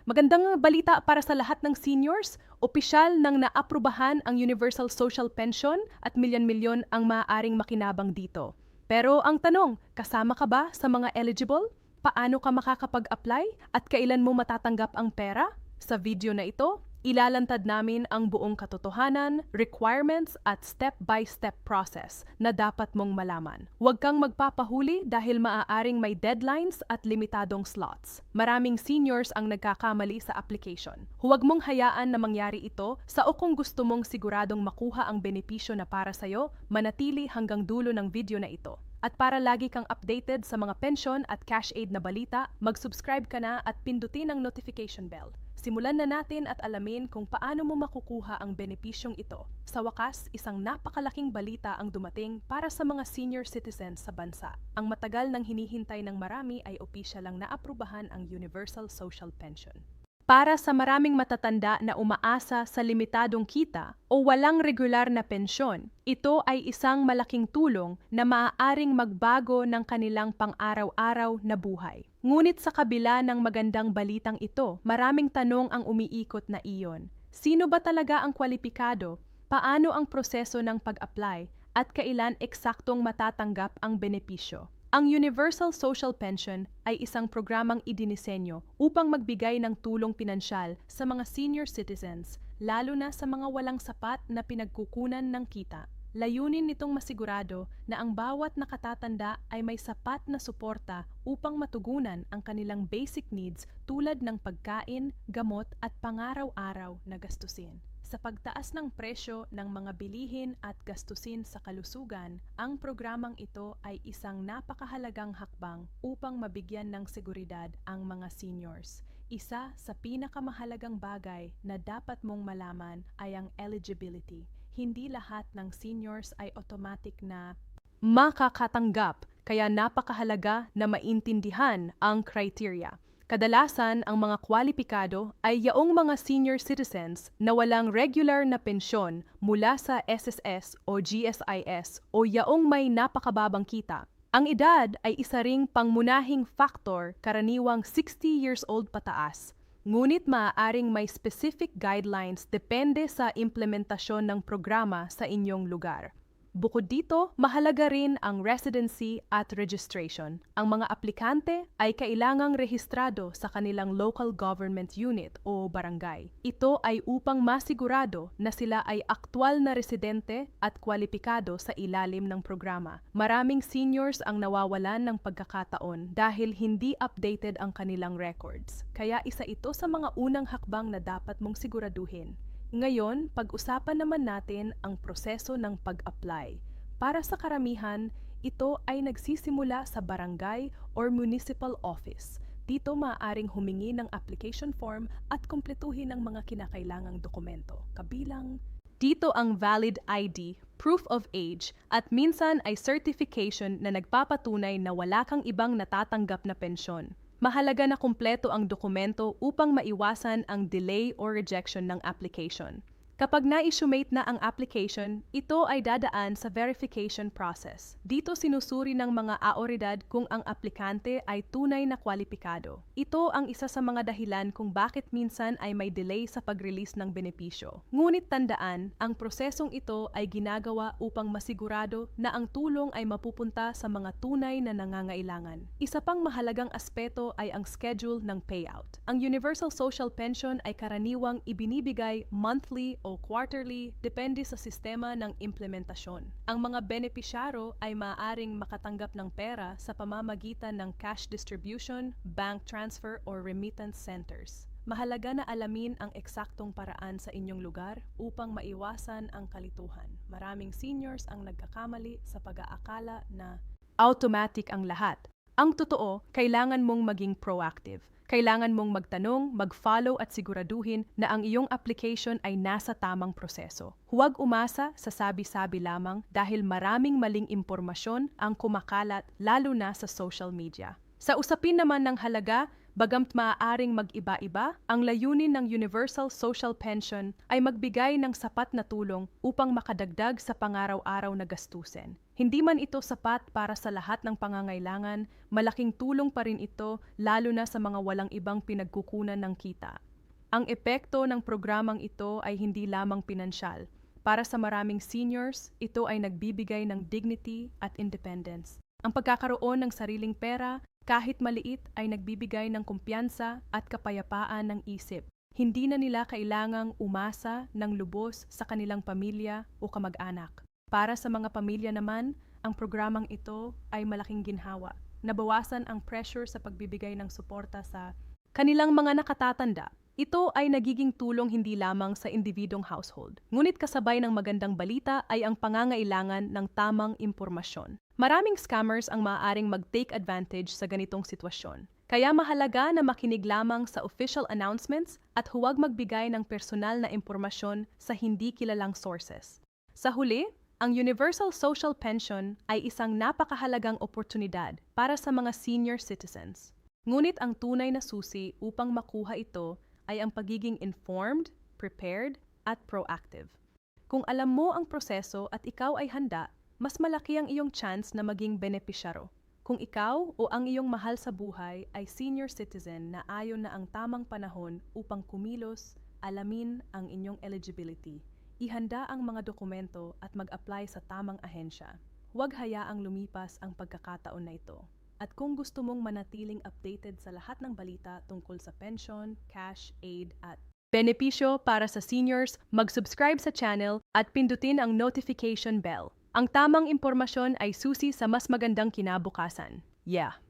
Magandang balita para sa lahat ng seniors. Opisyal nang naaprubahan ang Universal Social Pension at milyon-milyon ang maaaring makinabang dito. Pero ang tanong, kasama ka ba sa mga eligible? Paano ka makakapag-apply at kailan mo matatanggap ang pera? Sa video na ito, ilalantad namin ang buong katotohanan, requirements at step-by-step process na dapat mong malaman. Huwag kang magpapahuli dahil maaaring may deadlines at limitadong slots. Maraming seniors ang nagkakamali sa application. Huwag mong hayaan na mangyari ito o kung gusto mong siguradong makuha ang benepisyo na para sa'yo, manatili hanggang dulo ng video na ito. At para lagi kang updated sa mga pension at cash aid na balita, mag-subscribe ka na at pindutin ang notification bell. Simulan na natin at alamin kung paano mo makukuha ang benepisyong ito. Sa wakas, isang napakalaking balita ang dumating para sa mga senior citizens sa bansa. Ang matagal nang hinihintay ng marami ay opisyal lang naaprubahan ang Universal Social Pension. Para sa maraming matatanda na umaasa sa limitadong kita o walang regular na pensyon, ito ay isang malaking tulong na maaaring magbago ng kanilang pang-araw-araw na buhay. Ngunit sa kabila ng magandang balitang ito, maraming tanong ang umiikot na iyon. Sino ba talaga ang kwalipikado? Paano ang proseso ng pag-apply? At kailan eksaktong matatanggap ang benepisyo? Ang Universal Social Pension ay isang programang idinisenyo upang magbigay ng tulong pinansyal sa mga senior citizens, lalo na sa mga walang sapat na pinagkukunan ng kita. Layunin nitong masigurado na ang bawat nakatatanda ay may sapat na suporta upang matugunan ang kanilang basic needs tulad ng pagkain, gamot at pangaraw-araw na gastusin. Sa pagtaas ng presyo ng mga bilihin at gastusin sa kalusugan, ang programang ito ay isang napakahalagang hakbang upang mabigyan ng seguridad ang mga seniors. Isa sa pinakamahalagang bagay na dapat mong malaman ay ang eligibility. Hindi lahat ng seniors ay automatic na makakatanggap, kaya napakahalaga na maintindihan ang criteria. Kadalasan, ang mga kwalipikado ay yaong mga senior citizens na walang regular na pensyon mula sa SSS o GSIS o yaong may napakababang kita. Ang edad ay isa ring pangmunahing faktor, karaniwang 60 years old pataas. Ngunit maaaring may specific guidelines depende sa implementasyon ng programa sa inyong lugar. Bukod dito, mahalaga rin ang residency at registration. Ang mga aplikante ay kailangang rehistrado sa kanilang local government unit o barangay. Ito ay upang masigurado na sila ay aktwal na residente at kwalipikado sa ilalim ng programa. Maraming seniors ang nawawalan ng pagkakataon dahil hindi updated ang kanilang records. Kaya isa ito sa mga unang hakbang na dapat mong siguraduhin. Ngayon, pag-usapan naman natin ang proseso ng pag-apply. Para sa karamihan, ito ay nagsisimula sa barangay or municipal office. Dito maaaring humingi ng application form at kumpletuhin ang mga kinakailangang dokumento. Kabilang dito ang valid ID, proof of age, at minsan ay certification na nagpapatunay na wala kang ibang natatanggap na pensyon. Mahalaga na kumpleto ang dokumento upang maiwasan ang delay or rejection ng application. Kapag na-issumate na ang application, ito ay dadaan sa verification process. Dito sinusuri ng mga autoridad kung ang aplikante ay tunay na kwalipikado. Ito ang isa sa mga dahilan kung bakit minsan ay may delay sa pag-release ng benepisyo. Ngunit tandaan, ang prosesong ito ay ginagawa upang masigurado na ang tulong ay mapupunta sa mga tunay na nangangailangan. Isa pang mahalagang aspeto ay ang schedule ng payout. Ang Universal Social Pension ay karaniwang ibinibigay monthly o quarterly, depende sa sistema ng implementasyon. Ang mga benepisyaro ay maaaring makatanggap ng pera sa pamamagitan ng cash distribution, bank transfer, or remittance centers. Mahalaga na alamin ang eksaktong paraan sa inyong lugar upang maiwasan ang kalituhan. Maraming seniors ang nagkakamali sa pag-aakala na automatic ang lahat. Ang totoo, kailangan mong maging proactive. Kailangan mong magtanong, mag-follow at siguraduhin na ang iyong application ay nasa tamang proseso. Huwag umasa sa sabi-sabi lamang dahil maraming maling impormasyon ang kumakalat lalo na sa social media. Sa usapin naman ng halaga, bagamat maaaring mag-iba-iba, ang layunin ng Universal Social Pension ay magbigay ng sapat na tulong upang makadagdag sa pangaraw-araw na gastusin. Hindi man ito sapat para sa lahat ng pangangailangan, malaking tulong pa rin ito lalo na sa mga walang ibang pinagkukunan ng kita. Ang epekto ng programang ito ay hindi lamang pinansyal. Para sa maraming seniors, ito ay nagbibigay ng dignity at independence. Ang pagkakaroon ng sariling pera, kahit maliit, ay nagbibigay ng kumpiyansa at kapayapaan ng isip. Hindi na nila kailangang umasa ng lubos sa kanilang pamilya o kamag-anak. Para sa mga pamilya naman, ang programang ito ay malaking ginhawa. Nabawasan ang pressure sa pagbibigay ng suporta sa kanilang mga nakatatanda. Ito ay nagiging tulong hindi lamang sa individuong household. Ngunit kasabay ng magandang balita ay ang pangangailangan ng tamang impormasyon. Maraming scammers ang maaaring mag-take advantage sa ganitong sitwasyon. Kaya mahalaga na makinig lamang sa official announcements at huwag magbigay ng personal na impormasyon sa hindi kilalang sources. Sa huli, ang Universal Social Pension ay isang napakahalagang oportunidad para sa mga senior citizens. Ngunit ang tunay na susi upang makuha ito ay ang pagiging informed, prepared, at proactive. Kung alam mo ang proseso at ikaw ay handa, mas malaki ang iyong chance na maging benepisyaro. Kung ikaw o ang iyong mahal sa buhay ay senior citizen na ayon na ang tamang panahon upang kumilos, alamin ang inyong eligibility. Ihanda ang mga dokumento at mag-apply sa tamang ahensya. Huwag hayaang lumipas ang pagkakataon na ito. At kung gusto mong manatiling updated sa lahat ng balita tungkol sa pension, cash, aid at benepisyo para sa seniors, mag-subscribe sa channel at pindutin ang notification bell. Ang tamang impormasyon ay susi sa mas magandang kinabukasan. Yeah!